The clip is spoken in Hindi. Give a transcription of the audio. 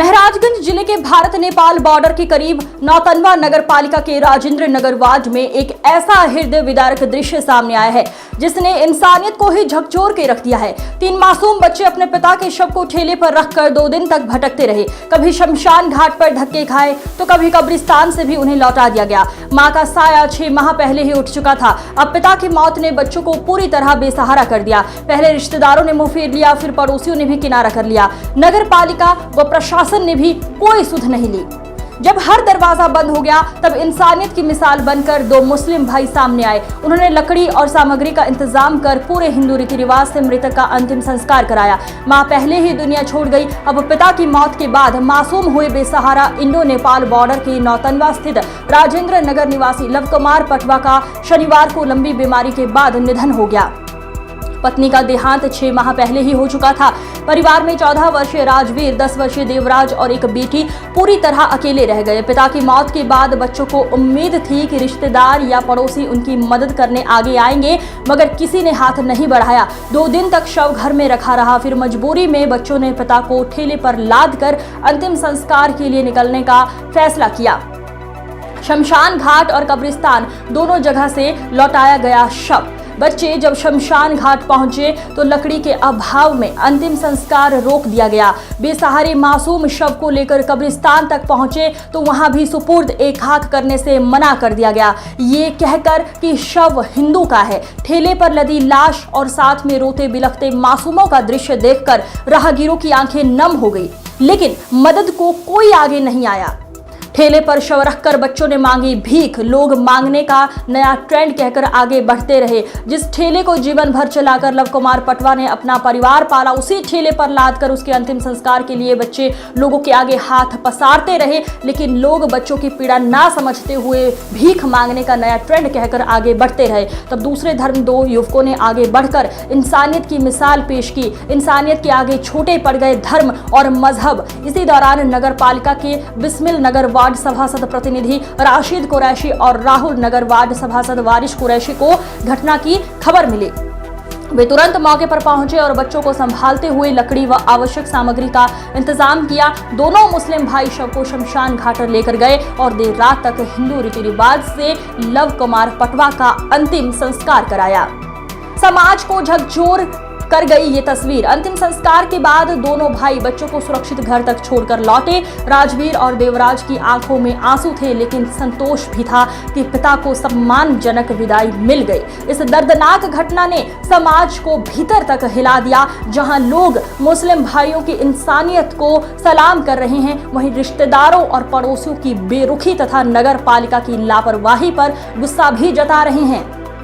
महराजगंज जिले के भारत नेपाल बॉर्डर के करीब नौतनवा नगर पालिका के राजेंद्र नगर वार्ड में एक ऐसा हृदय विदारक दृश्य सामने आया है जिसने इंसानियत को ही झकझोर के रख दिया है। 3 मासूम बच्चे अपने पिता के शव को ठेले पर रखकर 2 दिन तक भटकते रहे। कभी शमशान घाट पर धक्के खाए तो कभी कब्रिस्तान से भी उन्हें लौटा दिया गया। मां का साया 6 माह पहले ही उठ चुका था। अब पिता की मौत ने बच्चों को पूरी तरह बेसहारा कर दिया। पहले रिश्तेदारों ने मुंह फेर लिया, फिर पड़ोसियों ने भी किनारा कर लिया। नगर पालिका व प्रशासन ने भी कोई सुध नहीं ली। जब हर दरवाजा बंद हो गया तब इंसानियत की मिसाल बनकर 2 मुस्लिम भाई सामने आए। उन्होंने लकड़ी और सामग्री का इंतजाम कर पूरे हिंदू रीति रिवाज से मृतक का अंतिम संस्कार कराया। मां पहले ही दुनिया छोड़ गई। अब पिता की मौत के बाद मासूम हुए बेसहारा इंडो नेपाल बॉर्डर के नौतनवा स्थित राजेंद्र नगर निवासी लव कुमार पटवा का शनिवार को लंबी बीमारी के बाद निधन हो गया। पत्नी का देहांत 6 माह पहले ही हो चुका था। परिवार में 14 वर्षीय राजवीर, 10 वर्षीय देवराज और एक बेटी पूरी तरह अकेले रह गए। पिता की मौत के बाद बच्चों को उम्मीद थी कि रिश्तेदार या पड़ोसी उनकी मदद करने आगे आएंगे, मगर किसी ने हाथ नहीं बढ़ाया। 2 दिन तक शव घर में रखा रहा। फिर मजबूरी में बच्चों ने पिता को ठेले पर लाद कर अंतिम संस्कार के लिए निकलने का फैसला किया। शमशान घाट और कब्रिस्तान दोनों जगह से लौटाया गया शव। बच्चे जब शमशान घाट पहुंचे तो लकड़ी के अभाव में अंतिम संस्कार रोक दिया गया। बेसहारे मासूम शव को लेकर कब्रिस्तान तक पहुंचे तो वहां भी सुपुर्द एक खाक करने से मना कर दिया गया, ये कहकर कि शव हिंदू का है। ठेले पर लदी लाश और साथ में रोते बिलखते मासूमों का दृश्य देखकर राहगीरों की आंखें नम हो गई, लेकिन मदद को कोई आगे नहीं आया। ठेले पर शव रखकर बच्चों ने मांगी भीख। लोग मांगने का नया ट्रेंड कहकर आगे बढ़ते रहे। जिस ठेले को जीवन भर चलाकर लव कुमार पटवा ने अपना परिवार पाला, उसी ठेले पर लादकर उसके अंतिम संस्कार के लिए बच्चे लोगों के आगे हाथ पसारते रहे, लेकिन लोग बच्चों की पीड़ा ना समझते हुए भीख मांगने का नया ट्रेंड कहकर आगे बढ़ते रहे। तब दूसरे धर्म 2 युवकों ने आगे बढ़कर इंसानियत की मिसाल पेश की। इंसानियत के आगे छोटे पड़ गए धर्म और मजहब। इसी दौरान नगर पालिका के बिस्मिल नगर वार्ड सभासद प्रतिनिधि राशिद कुरैशी और राहुल नगर वार्ड सभासद वारिश कुरैशी को घटना की खबर मिली। वे तुरंत मौके पर पहुंचे और बच्चों को संभालते हुए लकड़ी व आवश्यक सामग्री का इंतजाम किया। दोनों मुस्लिम भाई शव को शमशान घाट लेकर गए और देर रात तक हिंदू रीति रिवाज से लव कुमार पटवा का अंतिम संस्कार कराया। समाज को झकझोर कर गई ये तस्वीर। अंतिम संस्कार के बाद दोनों भाई बच्चों को सुरक्षित घर तक छोड़कर लौटे। राजवीर और देवराज की आंखों में आंसू थे, लेकिन संतोष भी था कि पिता को सम्मानजनक विदाई मिल गई। इस दर्दनाक घटना ने समाज को भीतर तक हिला दिया। जहां लोग मुस्लिम भाइयों की इंसानियत को सलाम कर रहे हैं, वहीं रिश्तेदारों और पड़ोसियों की बेरुखी तथा नगर पालिका की लापरवाही पर गुस्सा भी जता रहे हैं।